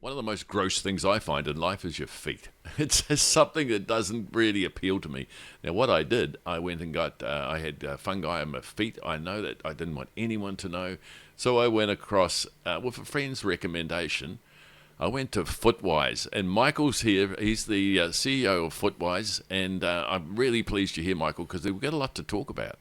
One of the most gross things I find in life is your feet. It's just something that doesn't really appeal to me. Now, what I did, I went and got, I had fungi on my feet. I know that I didn't want anyone to know. So I went across, with a friend's recommendation, I went to Footwise. And Michael's here. He's the CEO of Footwise. And I'm really pleased you're here, Michael, because we've got a lot to talk about.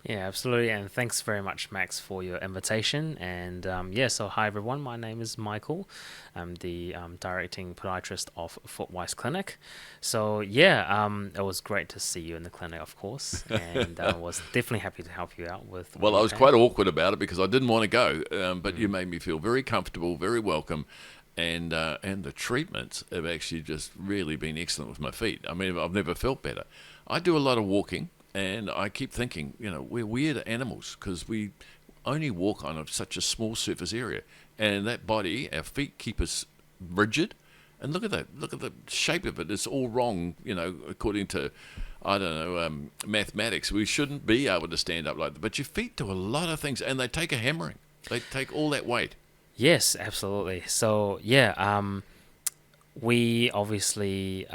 Yeah, absolutely. And thanks very much, Max, for your invitation. And so hi, everyone. My name is Michael. I'm the directing podiatrist of Footwise Clinic. So, it was great to see you in the clinic, of course. And I was definitely happy to help you out with what Well, I you was had. quite awkward about it because I didn't want to go, but you made me feel very comfortable, very welcome, and the treatments have actually just really been excellent with my feet. I mean, I've never felt better. I do a lot of walking, and I keep thinking, we're weird animals because we only walk on such a small surface area, and that body, our feet keep us rigid. And look at that! Look at the shape of it. It's all wrong, according to, I don't know, mathematics. We shouldn't be able to stand up like that. But your feet do a lot of things, and they take a hammering. They take all that weight. Yes, absolutely. So, we obviously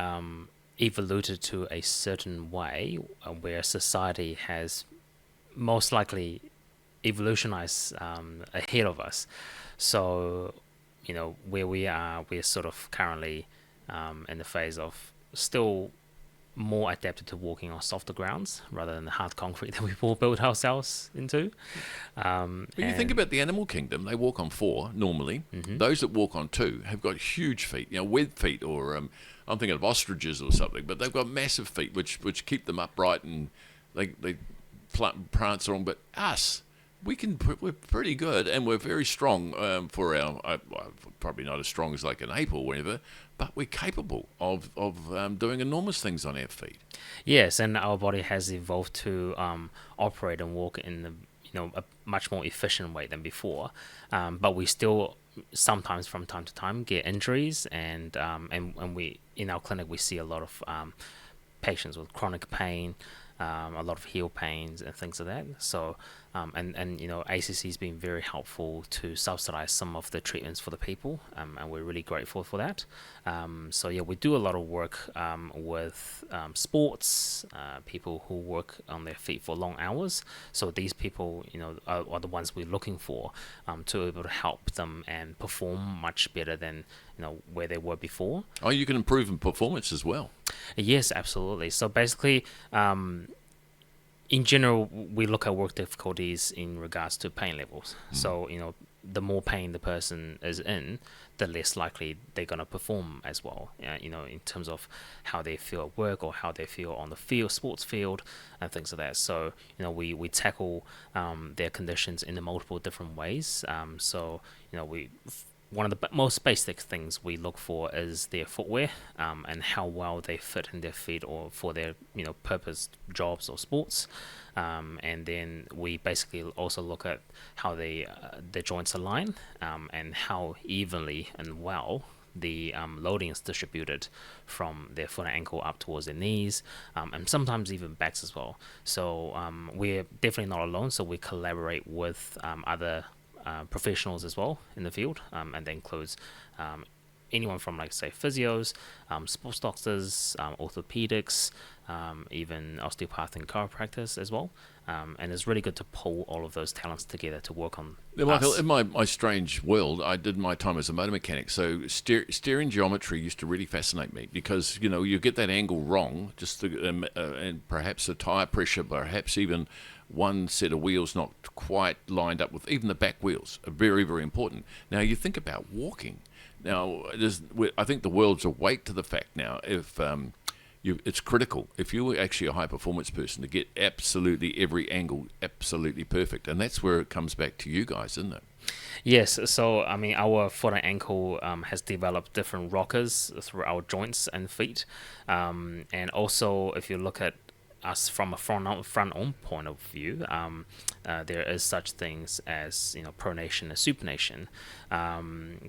evoluted to a certain way where society has most likely evolutionized ahead of us. So, where we are, we're sort of currently in the phase of still more adapted to walking on softer grounds rather than the hard concrete that we've all built ourselves into. When you think And about the animal kingdom, they walk on four normally. mhm. Those that walk on two have got huge feet, web feet, or I'm thinking of ostriches or something. But they've got massive feet, which keep them upright and they prance along. But us, we're pretty good, and we're very strong for our. Probably not as strong as like an ape or whatever, but we're capable of doing enormous things on our feet. Yes, and our body has evolved to operate and walk in a much more efficient way than before. But we still sometimes from time to time get injuries, and we in our clinic we see a lot of patients with chronic pain, a lot of heel pains and things like that. So, ACC has been very helpful to subsidize some of the treatments for the people, and we're really grateful for that. We do a lot of work with sports, people who work on their feet for long hours. So these people, are the ones we're looking for to be able to help them and perform much better than where they were before. Oh, you can improve in performance as well. Yes, absolutely. So basically, in general, we look at work difficulties in regards to pain levels. So, the more pain the person is in, the less likely they're going to perform as well, in terms of how they feel at work or how they feel on the field, sports field, and things like that. So, we tackle their conditions in the multiple different ways. One of the most basic things we look for is their footwear, and how well they fit in their feet or for their purpose jobs or sports, and then we basically also look at how the joints align, and how evenly and well the loading is distributed from their foot and ankle up towards their knees, and sometimes even backs as well. So we're definitely not alone, so we collaborate with other professionals as well in the field, and that includes anyone from, like, say, physios, sports doctors, orthopedics, even osteopath and chiropractors as well. And it's really good to pull all of those talents together to work on Yeah, Michael, us. in my strange world, I did my time as a motor mechanic. So steering geometry used to really fascinate me because, you get that angle wrong, and perhaps the tyre pressure, perhaps even one set of wheels not quite lined up with even the back wheels are very, very important. Now, you think about walking. Now, I think the world's awake to the fact now if it's critical if you're actually a high performance person to get absolutely every angle absolutely perfect, and that's where it comes back to you guys, isn't it? Yes, so I mean, our foot and ankle has developed different rockers through our joints and feet, and also if you look at us from a front-on point of view, there is such things as pronation and supination.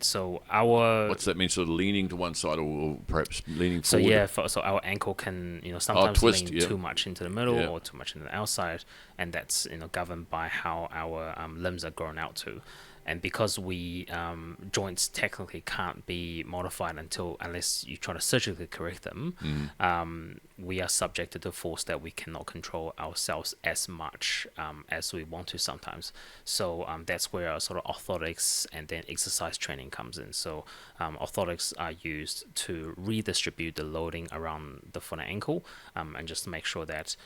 So our What's that mean? Sort of leaning to one side, or perhaps leaning so forward? yeah, so our ankle can sometimes twist, lean yeah. too much into the middle Yeah. or too much into the outside, and that's governed by how our limbs are grown out to. and because we joints technically can't be modified unless you try to surgically correct them, we are subjected to force that we cannot control ourselves as much as we want to sometimes. So that's where our sort of orthotics and then exercise training comes in. So orthotics are used to redistribute the loading around the foot and ankle, and just to make sure that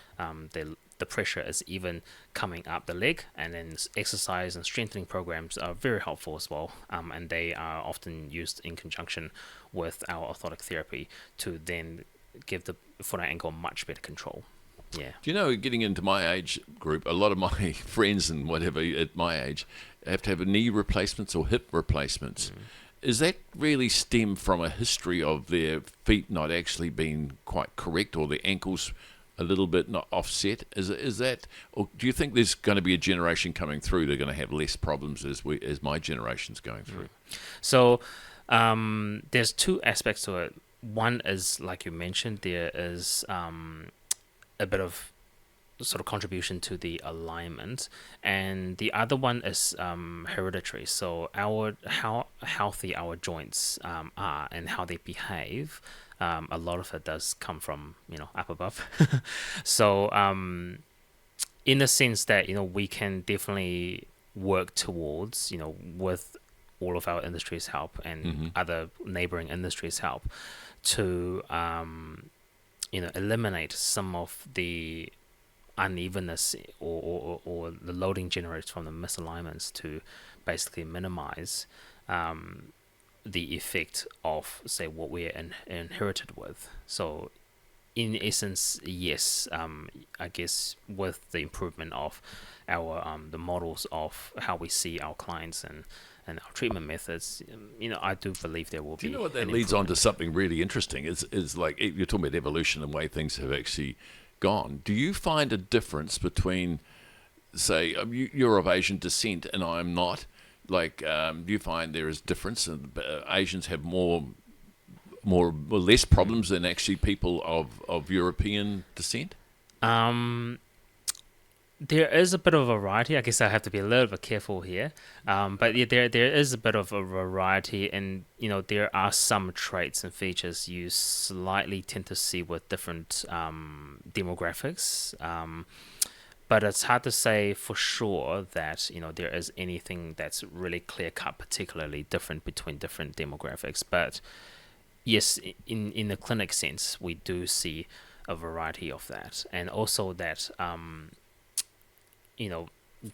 the pressure is even coming up the leg. And then exercise and strengthening programs are very helpful as well, and they are often used in conjunction with our orthotic therapy to then give the foot and ankle much better control. Yeah. Do you know, getting into my age group, a lot of my friends and whatever at my age have to have knee replacements or hip replacements. Is that really stem from a history of their feet not actually being quite correct, or their ankles a little bit not offset? Is that, or do you think there's going to be a generation coming through they're going to have less problems as my generation's going through? So there's two aspects to it. One is, like you mentioned, there is a bit of sort of contribution to the alignment, and the other one is hereditary. So how healthy our joints are and how they behave, a lot of it does come from up above. So in the sense that we can definitely work towards with all of our industry's help and other neighboring industries' help to eliminate some of the unevenness or the loading generated from the misalignments, to basically minimize the effect of, say, what we're inherited with. So in essence, yes, I guess with the improvement of our the models of how we see our clients and our treatment methods, I do believe there will be. Do you know what that leads on to something really interesting? Is like, you're talking about evolution and the way things have actually gone. Do you find a difference between, say, you're of Asian descent and I'm not? Like, do you find there is difference, and Asians have more or less problems than actually people of European descent? There is a bit of a variety. I guess I have to be a little bit careful here. But yeah, there is a bit of a variety, and there are some traits and features you slightly tend to see with different demographics. But it's hard to say for sure that there is anything that's really clear cut, particularly different between different demographics. But yes, in the clinic sense, we do see a variety of that, and also that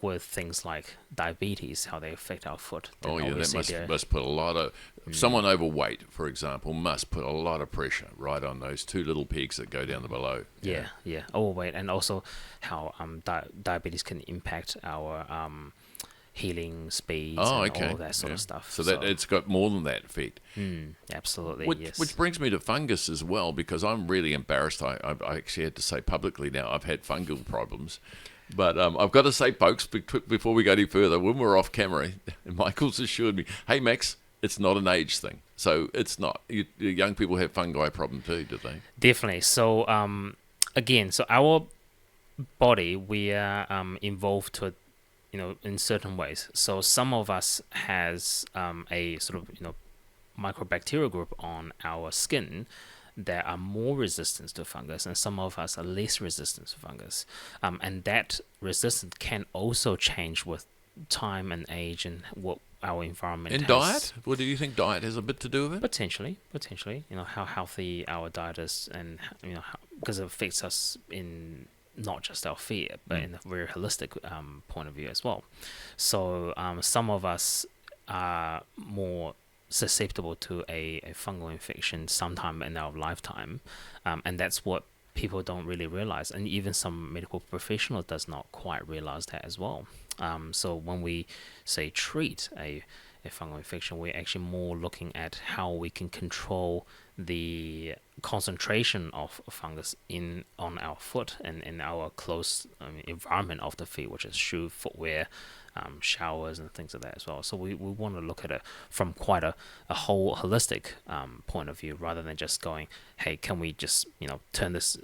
with things like diabetes, how they affect our foot. Oh yeah, that must put a lot of someone overweight, for example, must put a lot of pressure right on those two little pegs that go down the below. Yeah. Overweight, and also how diabetes can impact our healing speeds and all that sort of stuff. So that it's got more than that effect. Absolutely, yes. Which brings me to fungus as well, because I'm really embarrassed. I actually had to say publicly now I've had fungal problems. But I've got to say, folks, before we go any further, when we're off camera, Michael's assured me, hey, Max, it's not an age thing. So it's not. Young people have fungi problem too, do they? Definitely. So, again, our body, we are involved to, in certain ways. So some of us has a sort of, microbacterial group on our skin that are more resistant to fungus, and some of us are less resistant to fungus. And that resistance can also change with time and age and what our environment and has. Diet? What do you think diet has a bit to do with it? Potentially. How healthy our diet is, and because it affects us in not just our feet, but in a very holistic point of view as well. So some of us are more susceptible to a fungal infection sometime in our lifetime, and that's what people don't really realize, and even some medical professional does not quite realize that as well. So when we say treat a fungal infection, we're actually more looking at how we can control the concentration of fungus on our foot and in our close environment of the feet, which is shoe, footwear, showers and things like that as well. So we want to look at it from quite a whole holistic point of view, rather than just going, hey, can we just turn this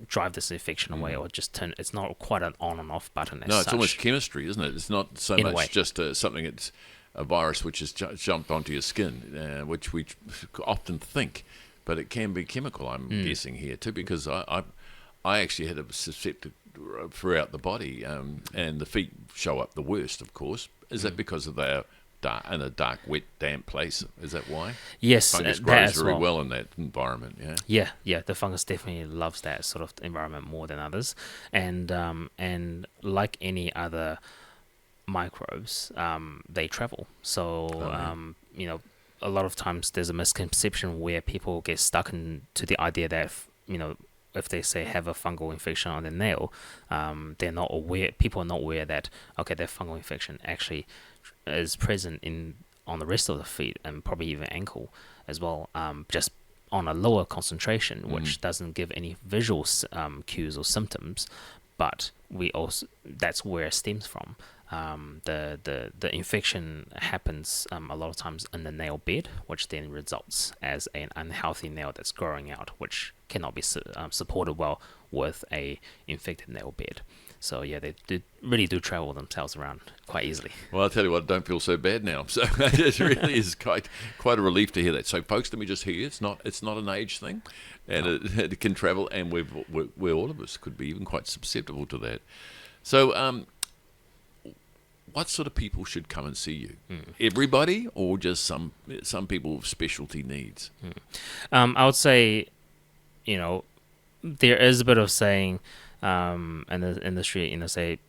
drive this infection away, or just turn. It's not quite an on and off button. As No, it's such. almost chemistry, isn't it? It's not so In a way. much just something that's a virus which has jumped onto your skin, which we often think, but it can be chemical. I'm guessing here too, because I actually had a susceptible throughout the body, and the feet show up the worst, of course. Is that because of their in a dark, wet, damp place? Is that why? Yes, Fungus that grows as very well. well in that environment. Yeah. Yeah. The fungus definitely loves that sort of environment more than others, and like any other microbes, they travel. So a lot of times there's a misconception where people get stuck into the idea that if they say have a fungal infection on their nail, they're not aware. People are not aware that their fungal infection actually is present on the rest of the feet and probably even ankle as well. Just on a lower concentration, which doesn't give any visual cues or symptoms, but that's where it stems from. The infection happens a lot of times in the nail bed, which then results as an unhealthy nail that's growing out, which cannot be supported well with a infected nail bed. So yeah, they really do travel themselves around quite easily. Well, I'll tell you what, I don't feel so bad now. So it really is quite a relief to hear that. So folks, let me just hear, it's not an age thing, and it can travel, and we all of us could be even quite susceptible to that. So what sort of people should come and see you? Everybody, or just some people with specialty needs? I would say, there is a bit of saying in the industry, say,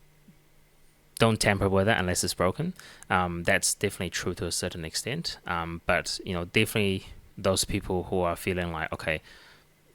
don't tamper with it unless it's broken. That's definitely true to a certain extent. But definitely those people who are feeling like, okay,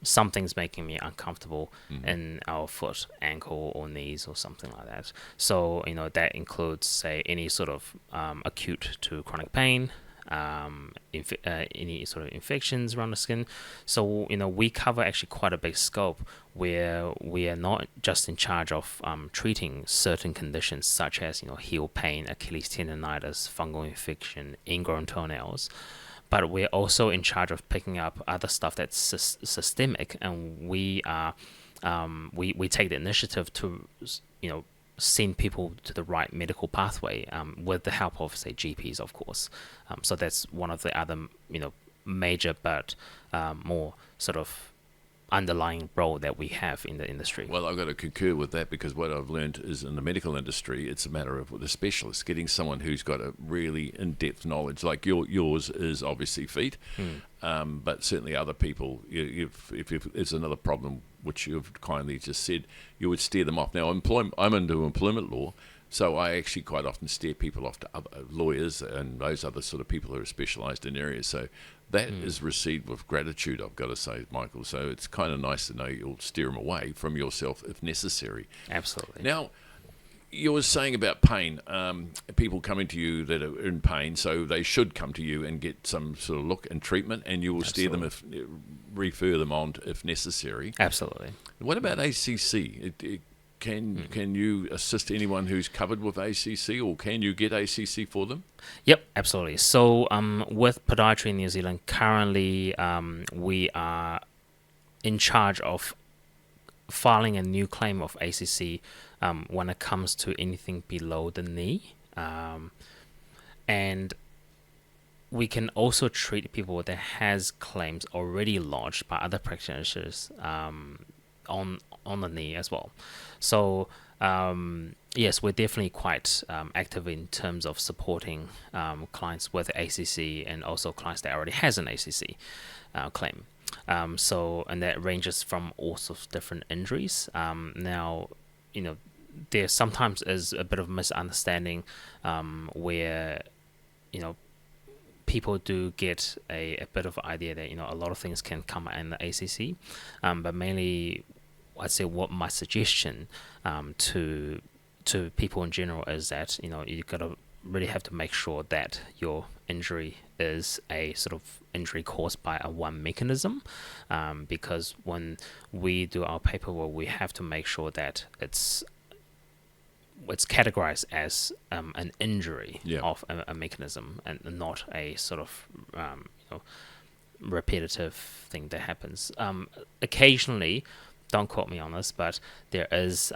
something's making me uncomfortable in our foot, ankle, or knees, or something like that. So that includes, say, any sort of acute to chronic pain, any sort of infections around the skin. So we cover actually quite a big scope, where we are not just in charge of treating certain conditions such as heel pain, Achilles tendonitis, fungal infection, ingrown toenails, but we're also in charge of picking up other stuff that's systemic, and we take the initiative to send people to the right medical pathway, with the help of, say, GPs, of course. So that's one of the other major but more sort of underlying role that we have in the industry. Well, I've got to concur with that, because what I've learned is in the medical industry, it's a matter of the specialist, getting someone who's got a really in-depth knowledge. Like yours is obviously feet, but certainly other people, if there's another problem, which you've kindly just said, you would steer them off. Now, I'm into employment law, so I actually quite often steer people off to other lawyers and those other sort of people who are specialised in areas. So that is received with gratitude, I've got to say, Michael. So it's kind of nice to know you'll steer them away from yourself if necessary. Absolutely. Now, you were saying about pain, people coming to you that are in pain, so they should come to you and get some sort of look and treatment, and you will steer them, refer them on if necessary. Absolutely. What about ACC? Can you assist anyone who's covered with ACC, or can you get ACC for them? Yep, absolutely. So with Podiatry in New Zealand, currently we are in charge of filing a new claim of ACC when it comes to anything below the knee. And we can also treat people that has claims already lodged by other practitioners on the knee as well. So yes, we're definitely quite active in terms of supporting clients with ACC, and also clients that already has an ACC claim. And that ranges from all sorts of different injuries. Now, there sometimes is a bit of misunderstanding where people do get a bit of idea that a lot of things can come in the ACC, but mainly I'd say what my suggestion to people in general is that you've got to really have to make sure that your injury is a sort of injury caused by a one mechanism, because when we do our paperwork, we have to make sure that it's categorized as an injury of a mechanism, and not a sort of repetitive thing that happens. Occasionally, don't quote me on this, but there is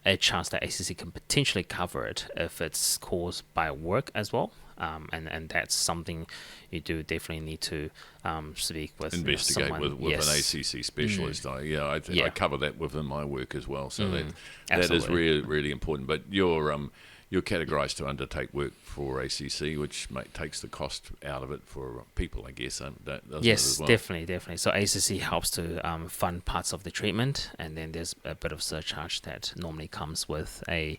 a chance that ACC can potentially cover it if it's caused by work as well. And that's something you do definitely need to speak with investigate someone. with an ACC specialist. I cover that within my work as well. So that is really, really important. But you're categorised to undertake work for ACC, which takes the cost out of it for people, I guess. Yes, it as well? definitely. So ACC helps to fund parts of the treatment, and then there's a bit of surcharge that normally comes with a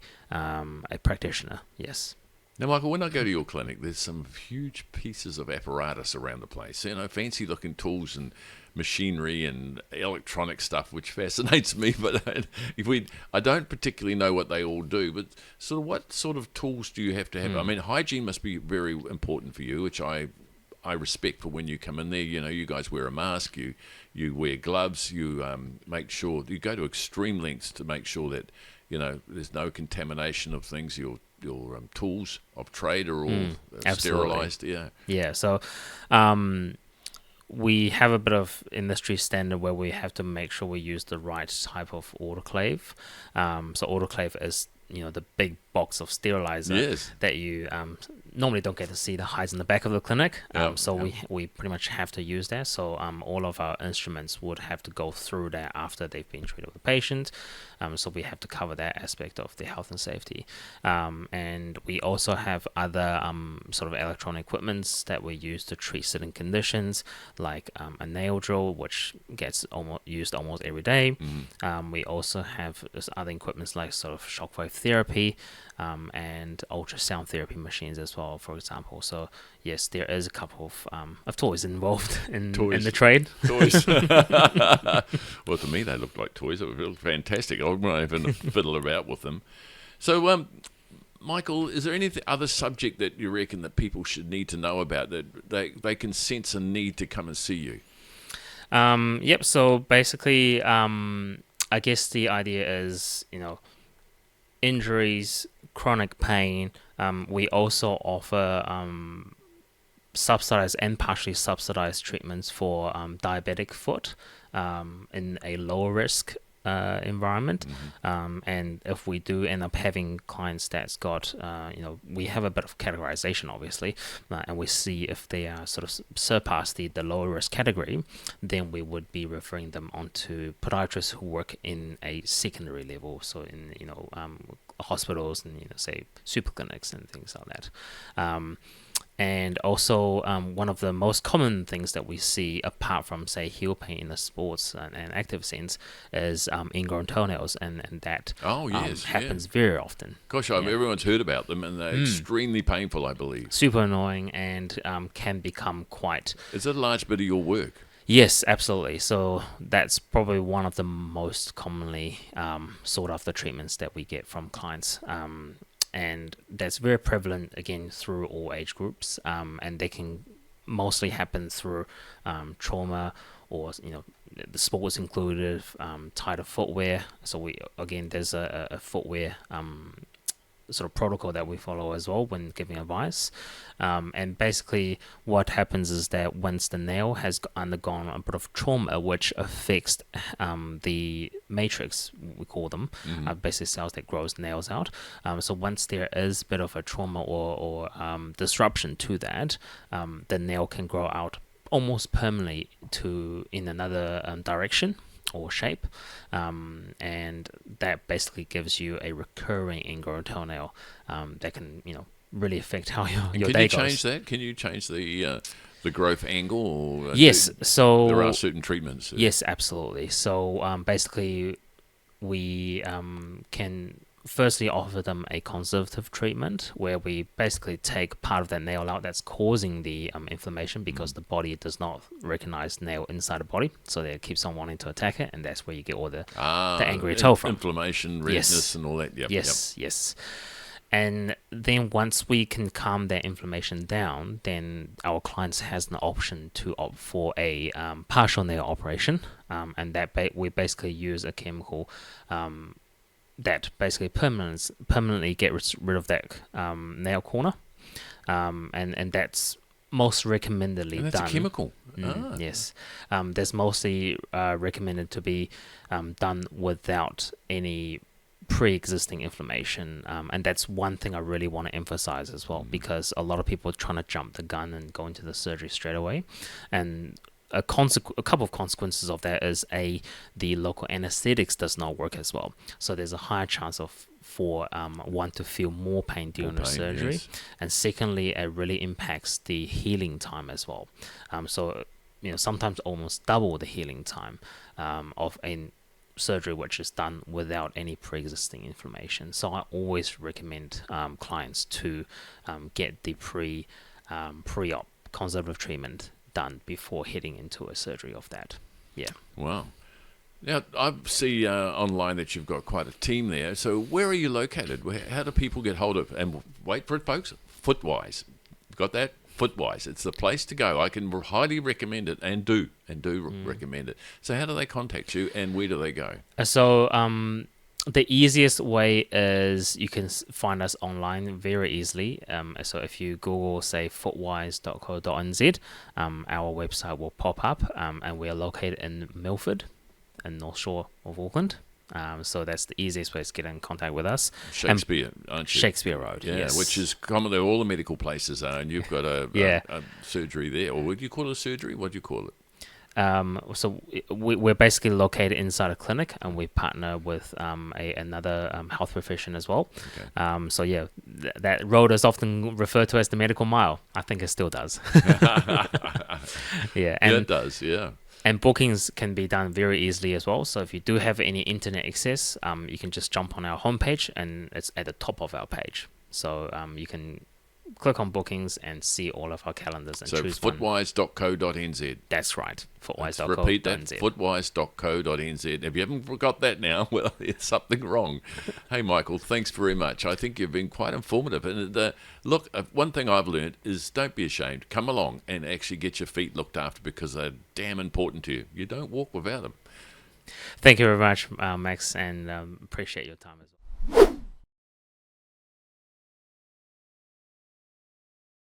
practitioner. Yes. Now, Michael, when I go to your clinic, there's some huge pieces of apparatus around the place. Fancy-looking tools and machinery and electronic stuff, which fascinates me. But I don't particularly know what they all do. But what sort of tools do you have to have? I mean, hygiene must be very important for you, which I respect for when you come in there. You guys wear a mask, you wear gloves, you make sure you go to extreme lengths to make sure that there's no contamination of things. Your tools of trade are all sterilised. Yeah. So we have a bit of industry standard where we have to make sure we use the right type of autoclave. So autoclave is the big box of sterilizer that you normally don't get to see the hides in the back of the clinic. We pretty much have to use that. So all of our instruments would have to go through that after they've been treated with the patient. So we have to cover that aspect of the health and safety. And we also have other sort of electronic equipments that we use to treat certain conditions, like a nail drill, which gets used almost every day. We also have other equipments like sort of shockwave therapy and ultrasound therapy machines as well, for example. So yes, there is a couple of toys involved in the trade. Toys. Well, to me they look like toys. They look fantastic. I'm not even fiddle about with them. So Michael, is there any other subject that you reckon that people should need to know about, that they can sense a need to come and see you? Yep. So basically, I guess the idea is, injuries, chronic pain. We also offer subsidized and partially subsidized treatments for diabetic foot in a lower risk environment. And if we do end up having clients that's got, we have a bit of categorization, obviously, and we see if they are sort of surpass the lower risk category, then we would be referring them on to podiatrists who work in a secondary level, so in hospitals and say super clinics and things like that. And also, one of the most common things that we see, apart from, say, heel pain in the sports and active sense, is ingrown toenails, and that happens very often. Gosh, everyone's heard about them, and they're extremely painful, I believe. Super annoying, and can become quite... Is that a large bit of your work? Yes, absolutely. So that's probably one of the most commonly sought after treatments that we get from clients. And that's very prevalent, again, through all age groups, and they can mostly happen through trauma, or the sports included, tighter footwear. So there's a footwear sort of protocol that we follow as well when giving advice. And basically what happens is that once the nail has undergone a bit of trauma, which affects the matrix, we call them, basically cells that grows nails out. So once there is a bit of a trauma or disruption to that, the nail can grow out almost permanently in another direction or shape, and that basically gives you a recurring ingrown toenail that can really affect how your day goes. Can you change that? Can you change the growth angle? Or yes, so there are certain treatments. Yes, absolutely. So basically, we can firstly offer them a conservative treatment where we basically take part of that nail out that's causing the inflammation, because the body does not recognize nail inside the body, so it keeps on wanting to attack it, and that's where you get all the angry toe from. Inflammation, redness, and all that. Yes. And then once we can calm that inflammation down, then our clients has an option to opt for a partial nail operation, and that we basically use a chemical that basically permanently get rid of that nail corner, and that's most recommendedly And that's done. a chemical. Ah. Yes, that's mostly recommended to be done without any pre-existing inflammation, and that's one thing I really want to emphasize as well, because a lot of people are trying to jump the gun and go into the surgery straight away, and a couple of consequences of that is the local anesthetics does not work as well, so there's a higher chance for one to feel more pain during the surgery, yes. and secondly, it really impacts the healing time as well. So sometimes almost double the healing time of a surgery which is done without any pre-existing inflammation. So I always recommend clients to get the pre-op conservative treatment done before heading into a surgery of that. Yeah. Wow. Now, I see online that you've got quite a team there. So where are you located? How do people get hold of, and wait for it, folks, Footwise. Got that? Footwise. It's the place to go. I can highly recommend it, and do recommend it. So how do they contact you, and where do they go? So the easiest way is you can find us online very easily. So if you Google, say, footwise.co.nz, our website will pop up, and we are located in Milford, in North Shore of Auckland. So that's the easiest way to get in contact with us. Shakespeare, aren't you? Shakespeare Road, Yeah, yes. which is commonly all the medical places are, and you've got a surgery there. Or would you call it a surgery? What do you call it? So we're basically located inside a clinic, and we partner with another health profession as well. Okay. So yeah, that road is often referred to as the medical mile. I think it still does. Yeah, and it does, yeah. And bookings can be done very easily as well. So if you do have any internet access, you can just jump on our homepage, and it's at the top of our page. So you can click on bookings and see all of our calendars and choose one. footwise.co.nz. That's right. Footwise.co.nz. Repeat that. Footwise.co.nz. Footwise.co.nz. If you haven't got that now, well, there's something wrong. Hey, Michael, thanks very much. I think you've been quite informative. And look, one thing I've learned is don't be ashamed. Come along and actually get your feet looked after, because they're damn important to you. You don't walk without them. Thank you very much, Max, and appreciate your time as well.